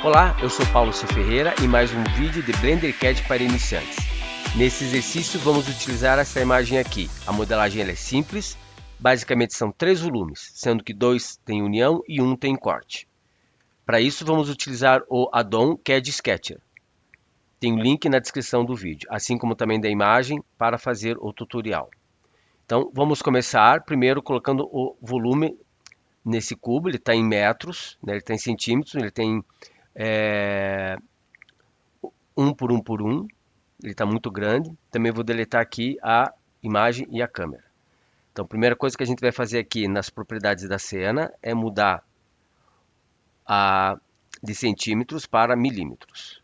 Olá, eu sou Paulo C. Ferreira e mais um vídeo de Blender CAD para iniciantes. Nesse exercício vamos utilizar essa imagem aqui. A modelagem ela é simples, basicamente são 3 volumes, sendo que 2 têm união e 1 tem corte. Para isso vamos utilizar o add-on CAD Sketcher. Tem o link na descrição do vídeo, assim como também da imagem para fazer o tutorial. Então vamos começar primeiro colocando o volume nesse cubo, ele está em metros, né? Ele está em centímetros, ele tem 1 por 1 por 1, ele está muito grande. Também vou deletar aqui a imagem e a câmera. Então, a primeira coisa que a gente vai fazer aqui nas propriedades da cena é mudar de centímetros para milímetros.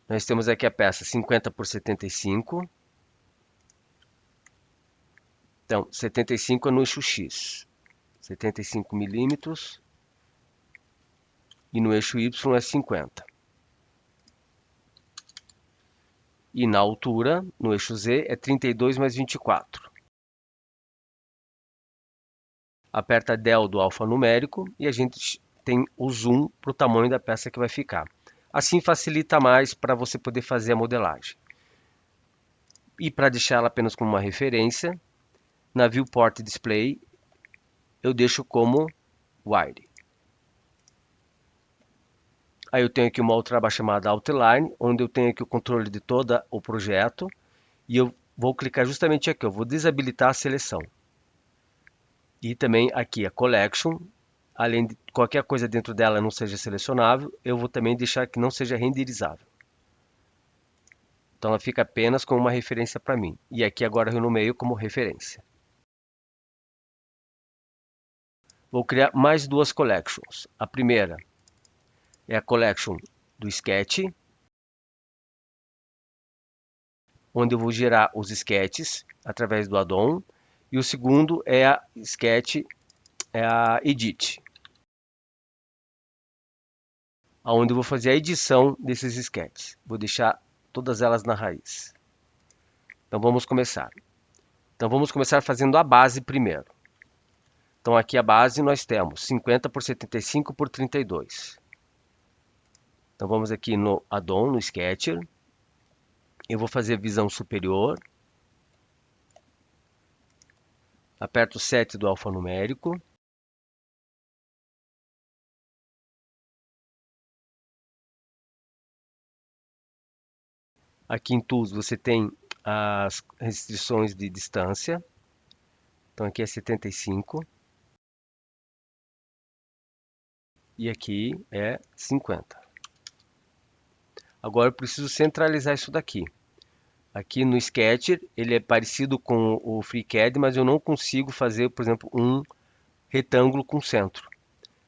Nós temos aqui a peça 50 por 75. Então, 75 é no eixo X, 75 milímetros, e no eixo Y é 50. E na altura, no eixo Z, é 32 mais 24. Aperta Del do alfanumérico e a gente tem o zoom para o tamanho da peça que vai ficar. Assim facilita mais para você poder fazer a modelagem. E para deixá-la apenas como uma referência, na Viewport Display eu deixo como Wide. Aí eu tenho aqui uma outra aba chamada Outline, onde eu tenho aqui o controle de todo o projeto. E eu vou clicar justamente aqui, eu vou desabilitar a seleção. E também aqui a Collection, além de qualquer coisa dentro dela não seja selecionável, eu vou também deixar que não seja renderizável. Então ela fica apenas como uma referência para mim. E aqui agora eu nomeio como referência. Vou criar mais 2 collections. A primeira é a collection do Sketch, onde eu vou gerar os sketches através do add-on. E o segundo é a Sketch, é a Edit, onde eu vou fazer a edição desses sketches. Vou deixar todas elas na raiz. Então vamos começar. Então vamos começar fazendo a base primeiro. Então aqui a base nós temos 50 por 75 por 32. Então vamos aqui no add-on, no Sketcher. Eu vou fazer visão superior. Aperto o 7 do alfanumérico. Aqui em Tools você tem as restrições de distância. Então aqui é 75. E aqui é 50. Agora eu preciso centralizar isso daqui. Aqui no Sketcher ele é parecido com o FreeCAD, mas eu não consigo fazer, por exemplo, um retângulo com centro.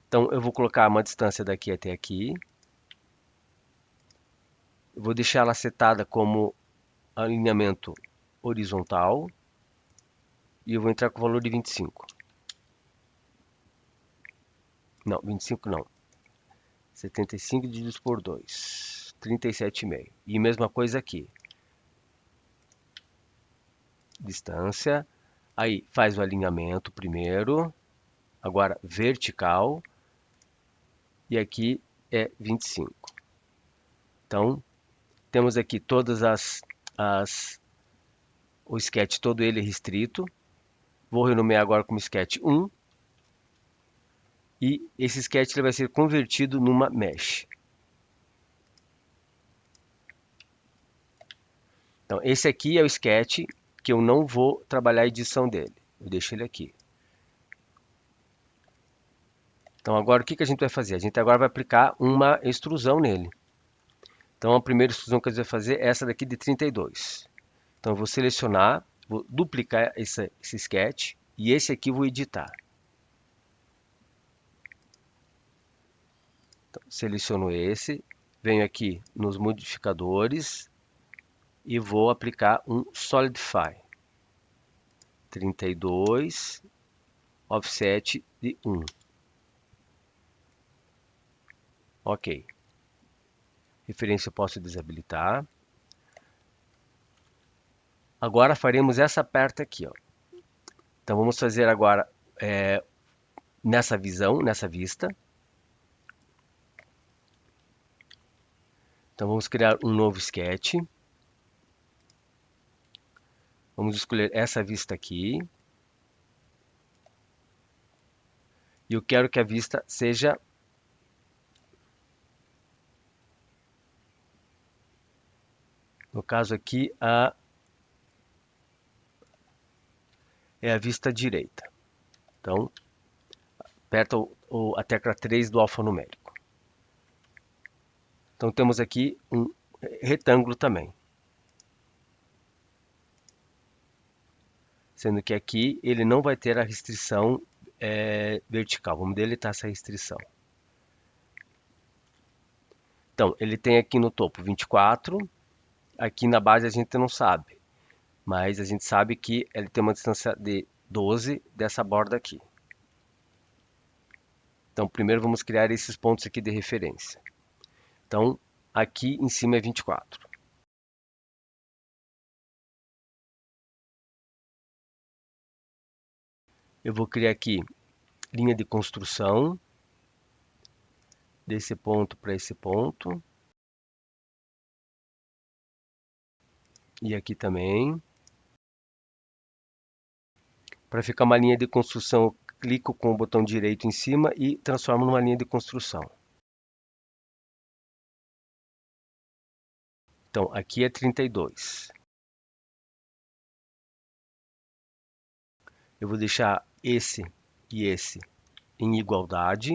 Então eu vou colocar uma distância daqui até aqui. Eu vou deixar ela setada como alinhamento horizontal. E eu vou entrar com o valor de 25. Não, 25 não. 75 dividido por 2. 37,5. E mesma coisa aqui. Distância. Aí faz o alinhamento primeiro. Agora vertical. E aqui é 25. Então, temos aqui todas o sketch todo ele restrito. Vou renomear agora como sketch 1. E esse sketch ele vai ser convertido numa mesh. Então, esse aqui é o sketch que eu não vou trabalhar a edição dele. Eu deixo ele aqui. Então, agora o que a gente vai fazer? A gente agora vai aplicar uma extrusão nele. Então, a primeira extrusão que a gente vai fazer é essa daqui de 32. Então, eu vou selecionar, vou duplicar esse sketch e esse aqui eu vou editar. Então, seleciono esse, venho aqui nos modificadores e vou aplicar um Solidify. 32, offset de 1. Ok. Referência eu posso desabilitar. Agora faremos essa parte aqui, ó. Então vamos fazer agora nessa visão, nessa vista. Então vamos criar um novo sketch. Vamos escolher essa vista aqui. E eu quero que a vista seja no caso aqui é a vista direita. Então, aperta a tecla 3 do alfanumérico. Então temos aqui um retângulo também. Sendo que aqui ele não vai ter a restrição vertical. Vamos deletar essa restrição. Então, ele tem aqui no topo 24. Aqui na base a gente não sabe. Mas a gente sabe que ele tem uma distância de 12 dessa borda aqui. Então, primeiro vamos criar esses pontos aqui de referência. Então, aqui em cima é 24. Eu vou criar aqui linha de construção, desse ponto para esse ponto. E aqui também. Para ficar uma linha de construção, eu clico com o botão direito em cima e transformo numa linha de construção. Então, aqui é 32. Eu vou deixar esse e esse em igualdade.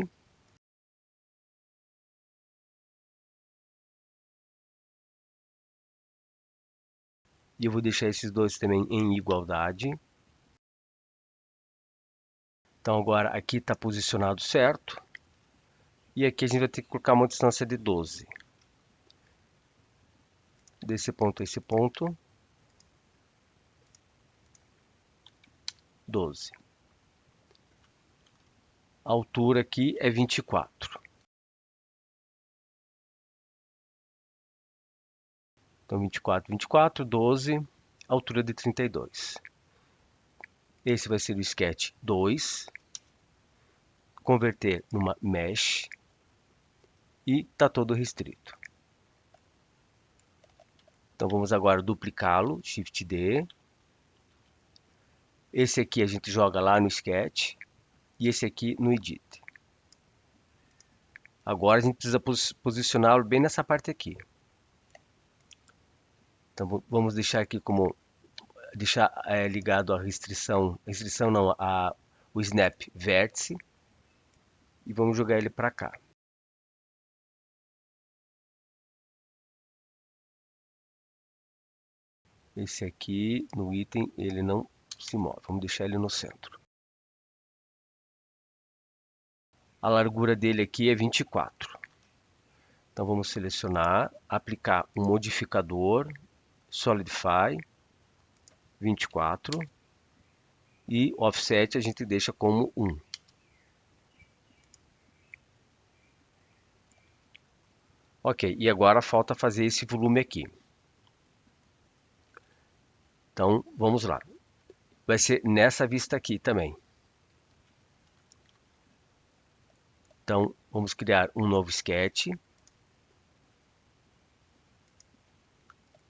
E eu vou deixar esses dois também em igualdade. Então agora aqui está posicionado certo. E aqui a gente vai ter que colocar uma distância de 12. Desse ponto a esse ponto. 12. A altura aqui é 24. Então 24, 24, 12, altura de 32. Esse vai ser o sketch 2. Converter numa mesh. E está todo restrito. Então vamos agora duplicá-lo, Shift D. Esse aqui a gente joga lá no Sketch e esse aqui no Edit. Agora a gente precisa posicioná-lo bem nessa parte aqui. Então vamos deixar aqui como ligado a restrição não, o Snap Vértice e vamos jogar ele para cá. Esse aqui no item ele não se move, vamos deixar ele no centro. A largura dele aqui é 24. Então vamos selecionar, aplicar um modificador, Solidify, 24. E Offset a gente deixa como 1. Ok, e agora falta fazer esse volume aqui. Então vamos lá. Vai ser nessa vista aqui também. Então vamos criar um novo sketch.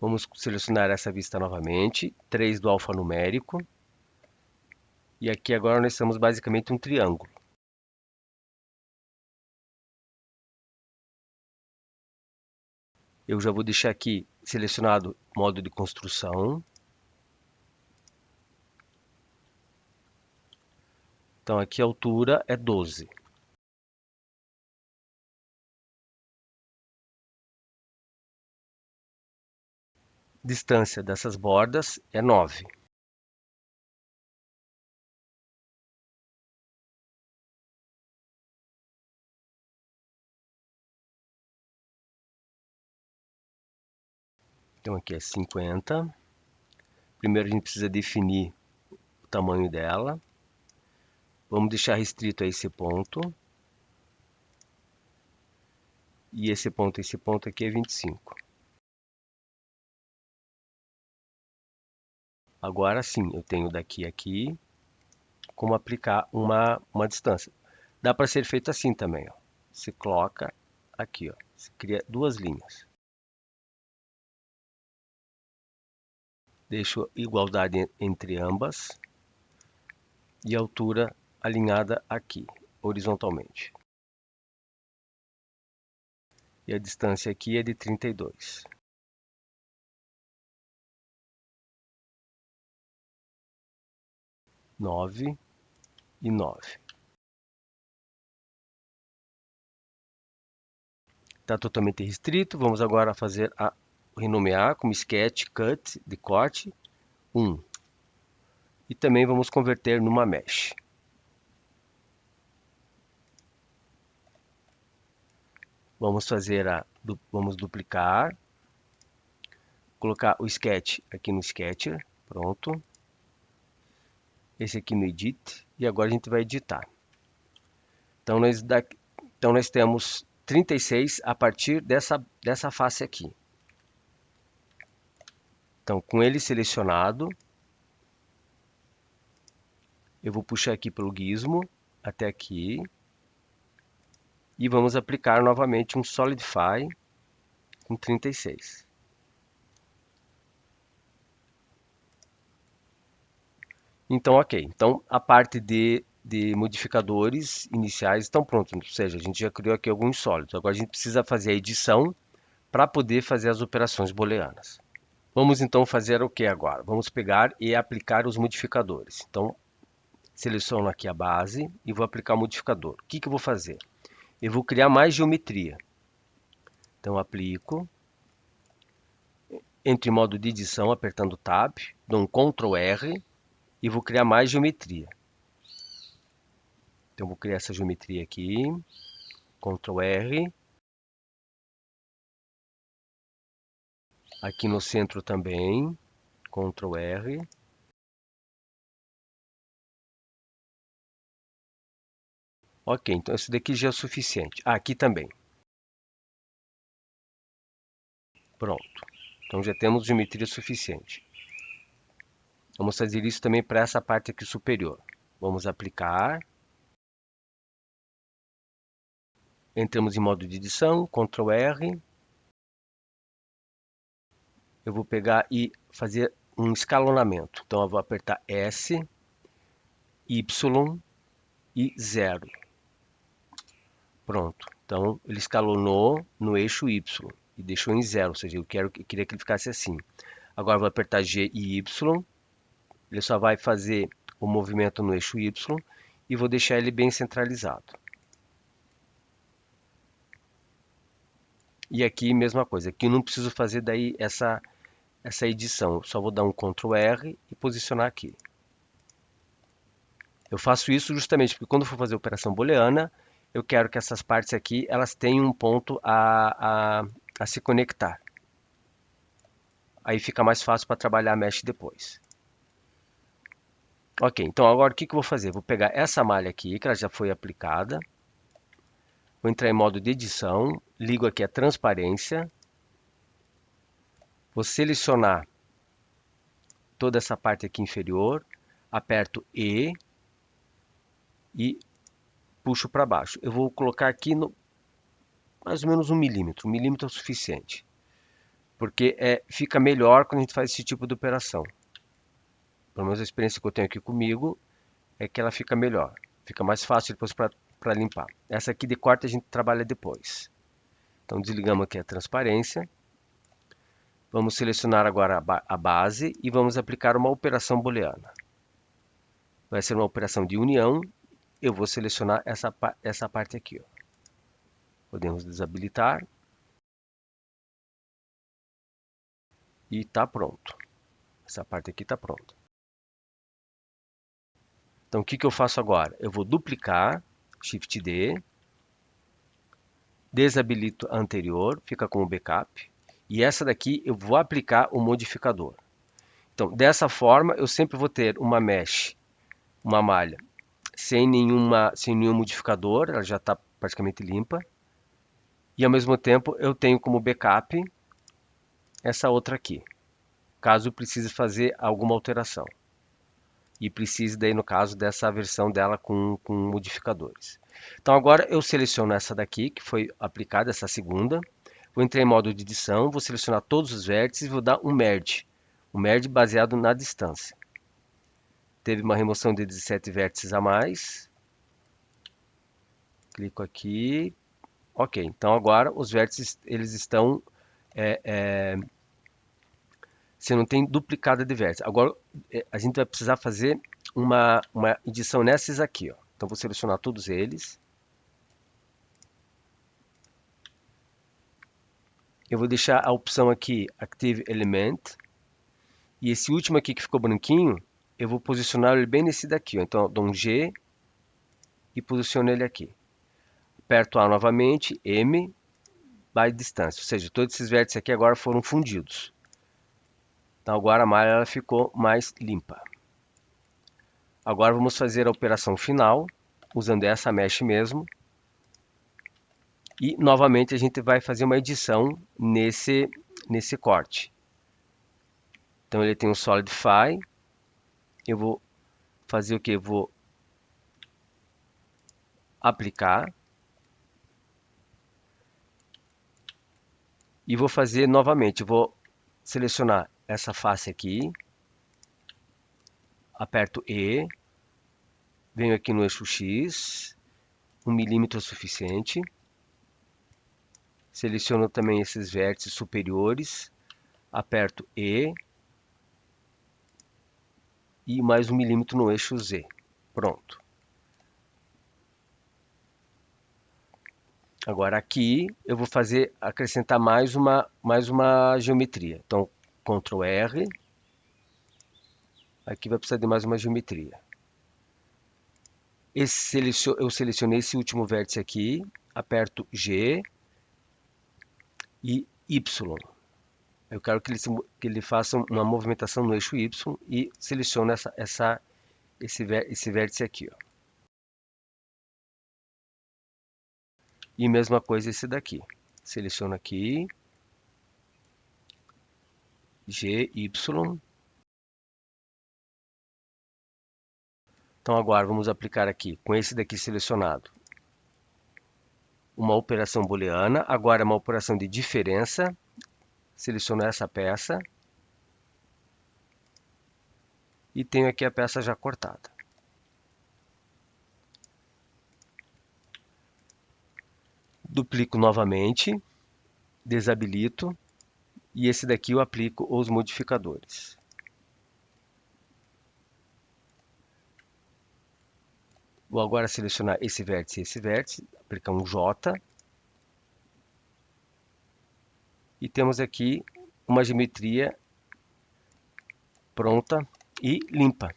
Vamos selecionar essa vista novamente, 3 do alfanumérico. E aqui agora nós temos basicamente um triângulo. Eu já vou deixar aqui selecionado modo de construção. Então aqui a altura é 12. Distância dessas bordas é 9. Então aqui é 50. Primeiro a gente precisa definir o tamanho dela. Vamos deixar restrito a esse ponto. E esse ponto aqui é 25. Agora sim, eu tenho daqui a aqui como aplicar uma distância. Dá para ser feito assim também, ó. Você coloca aqui, ó. Você cria duas linhas. Deixo igualdade entre ambas e a altura alinhada aqui, horizontalmente. E a distância aqui é de 32. Nove e 9. Está totalmente restrito. Vamos agora fazer renomear como sketch cut de corte 1. E também vamos converter numa mesh. Vamos duplicar, colocar o sketch aqui no Sketcher, pronto. Esse aqui no Edit, e agora a gente vai editar. Então nós temos 36 a partir dessa face aqui. Então, com ele selecionado, eu vou puxar aqui pelo gizmo até aqui. E vamos aplicar novamente um Solidify com 36. Então, ok. Então, a parte de modificadores iniciais estão prontos. Ou seja, a gente já criou aqui alguns sólidos. Agora a gente precisa fazer a edição para poder fazer as operações booleanas. Vamos então fazer o que agora? Vamos pegar e aplicar os modificadores. Então, seleciono aqui a base e vou aplicar o modificador. O que eu vou fazer? Eu vou criar mais geometria. Então, aplico. Entro em modo de edição, apertando Tab. Dou um Ctrl R e vou criar mais geometria. Então, vou criar essa geometria aqui. Ctrl R. Aqui no centro também. Ctrl R. Ok, então isso daqui já é o suficiente. Aqui também. Pronto. Então já temos geometria suficiente. Vamos fazer isso também para essa parte aqui superior. Vamos aplicar. Entramos em modo de edição, Ctrl R. Eu vou pegar e fazer um escalonamento. Então eu vou apertar S, Y e 0. Pronto. Então ele escalonou no eixo Y e deixou em 0, ou seja, eu queria que ele ficasse assim. Agora eu vou apertar G e Y. Ele só vai fazer o movimento no eixo Y e vou deixar ele bem centralizado. E aqui mesma coisa, aqui eu não preciso fazer daí essa edição, eu só vou dar um Ctrl R e posicionar aqui. Eu faço isso justamente porque quando eu for fazer a operação booleana, eu quero que essas partes aqui elas tenham um ponto a se conectar. Aí fica mais fácil para trabalhar a mesh depois. Ok, então agora o que eu vou fazer? Vou pegar essa malha aqui, que ela já foi aplicada. Vou entrar em modo de edição, ligo aqui a transparência. Vou selecionar toda essa parte aqui inferior, aperto E e puxo para baixo. Eu vou colocar aqui mais ou menos 1 milímetro. 1 milímetro é o suficiente. Porque fica melhor quando a gente faz esse tipo de operação. Pelo menos a experiência que eu tenho aqui comigo é que ela fica melhor. Fica mais fácil depois para limpar. Essa aqui de corte a gente trabalha depois. Então desligamos aqui a transparência. Vamos selecionar agora a base e vamos aplicar uma operação booleana. Vai ser uma operação de união. Eu vou selecionar essa parte aqui. Ó. Podemos desabilitar. E está pronto. Essa parte aqui está pronta. Então, o que eu faço agora? Eu vou duplicar, Shift D, desabilito a anterior, fica como backup. E essa daqui eu vou aplicar o modificador. Então, dessa forma, eu sempre vou ter uma mesh, uma malha, sem nenhum modificador, ela já está praticamente limpa. E ao mesmo tempo, eu tenho como backup essa outra aqui, caso precise fazer alguma alteração. E precise daí, no caso, dessa versão dela com modificadores. Então agora eu seleciono essa daqui, que foi aplicada, essa segunda. Vou entrar em modo de edição, vou selecionar todos os vértices e vou dar um Merge. O merge baseado na distância. Teve uma remoção de 17 vértices a mais. Clico aqui. Ok, então agora os vértices eles estão... você não tem duplicada de vértices. Agora a gente vai precisar fazer uma edição nessas aqui. Ó. Então vou selecionar todos eles. Eu vou deixar a opção aqui Active Element. E esse último aqui que ficou branquinho, eu vou posicionar ele bem nesse daqui. Ó. Então eu dou um G e posiciono ele aqui. Aperto A novamente, M, by distância. Ou seja, todos esses vértices aqui agora foram fundidos. Então agora a malha ela ficou mais limpa. Agora vamos fazer a operação final, usando essa mesh mesmo. E novamente a gente vai fazer uma edição nesse corte. Então ele tem um Solidify. Eu vou fazer o que? Eu vou aplicar. E vou fazer novamente. Eu vou selecionar essa face aqui. Aperto E. Venho aqui no eixo X. 1 milímetro é suficiente. Seleciono também esses vértices superiores. Aperto E. E mais 1 milímetro no eixo Z. Pronto. Agora aqui eu vou acrescentar mais uma geometria. Então, Ctrl R. Aqui vai precisar de mais uma geometria. Eu selecionei esse último vértice aqui, aperto G e Y. Eu quero que ele faça uma movimentação no eixo Y e seleciono esse vértice aqui. Ó. E mesma coisa esse daqui. Seleciono aqui, G, Y. Então agora vamos aplicar aqui, com esse daqui selecionado, uma operação booleana. Agora é uma operação de diferença. Seleciono essa peça. E tenho aqui a peça já cortada. Duplico novamente. Desabilito. E esse daqui eu aplico os modificadores. Vou agora selecionar esse vértice e esse vértice. Aplicar um J. E temos aqui uma geometria pronta e limpa.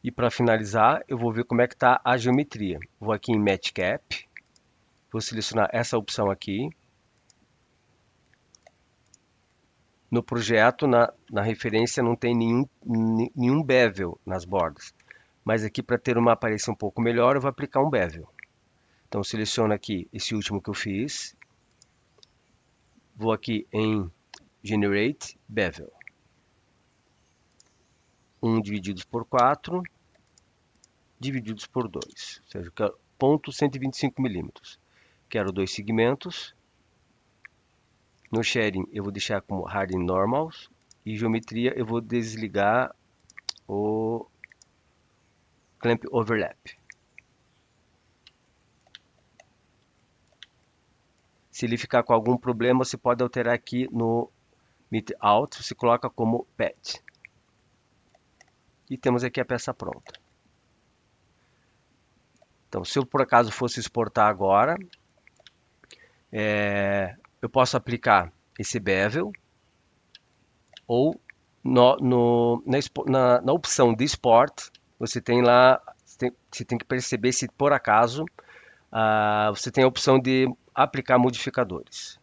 E para finalizar, eu vou ver como é que está a geometria. Vou aqui em Match Cap. Vou selecionar essa opção aqui. No projeto, na referência, não tem nenhum bevel nas bordas. Mas aqui, para ter uma aparência um pouco melhor, eu vou aplicar um bevel. Então, seleciono aqui esse último que eu fiz. Vou aqui em Generate Bevel. 1 divididos por 4, divididos por 2. Ou seja, ponto 125 milímetros. Quero 2 segmentos. No Shading, eu vou deixar como Hardening Normals. E Geometria, eu vou desligar o Clamp Overlap. Se ele ficar com algum problema, você pode alterar aqui no Meet Out, você coloca como Pet. E temos aqui a peça pronta. Então, se eu por acaso fosse exportar agora, eu posso aplicar esse bevel, ou na opção de export, você tem lá, você tem que perceber se por acaso você tem a opção de aplicar modificadores.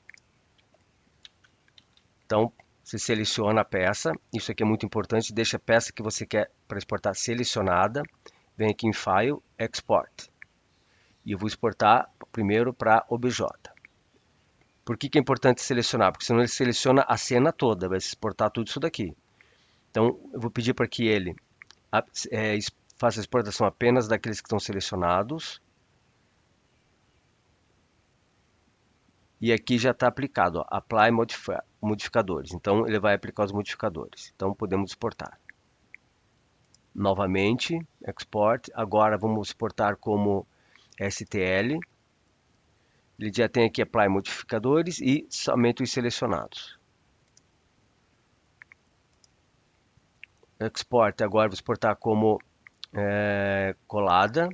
Então, você seleciona a peça, isso aqui é muito importante, deixa a peça que você quer para exportar selecionada, vem aqui em File, Export. E eu vou exportar primeiro para OBJ. Por que é importante selecionar? Porque senão ele seleciona a cena toda, vai exportar tudo isso daqui. Então, eu vou pedir para que ele faça a exportação apenas daqueles que estão selecionados. E aqui já está aplicado, ó, Apply modificadores. Então, ele vai aplicar os modificadores. Então, podemos exportar. Novamente, export. Agora, vamos exportar como STL. Ele já tem aqui apply modificadores e somente os selecionados. Export. Agora, vou exportar como colada.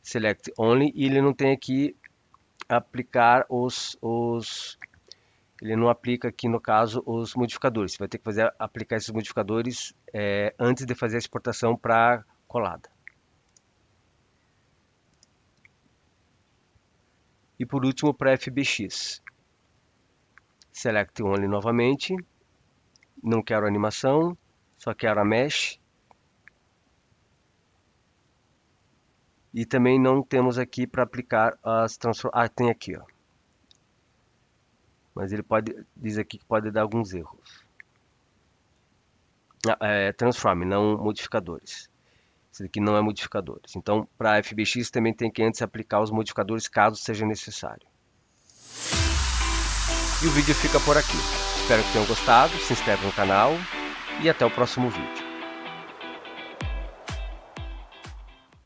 Select only. E ele não tem aqui aplicar ele não aplica aqui no caso os modificadores. Você vai ter que aplicar esses modificadores antes de fazer a exportação para colada. E por último para FBX. Select only novamente. Não quero animação, só quero a mesh. E também não temos aqui para aplicar as transformações. Ah, tem aqui, ó. Mas ele diz aqui que pode dar alguns erros. Transform, não modificadores. Esse aqui não é modificadores. Então, para FBX também tem que antes aplicar os modificadores caso seja necessário. E o vídeo fica por aqui. Espero que tenham gostado, se inscreve no canal e até o próximo vídeo.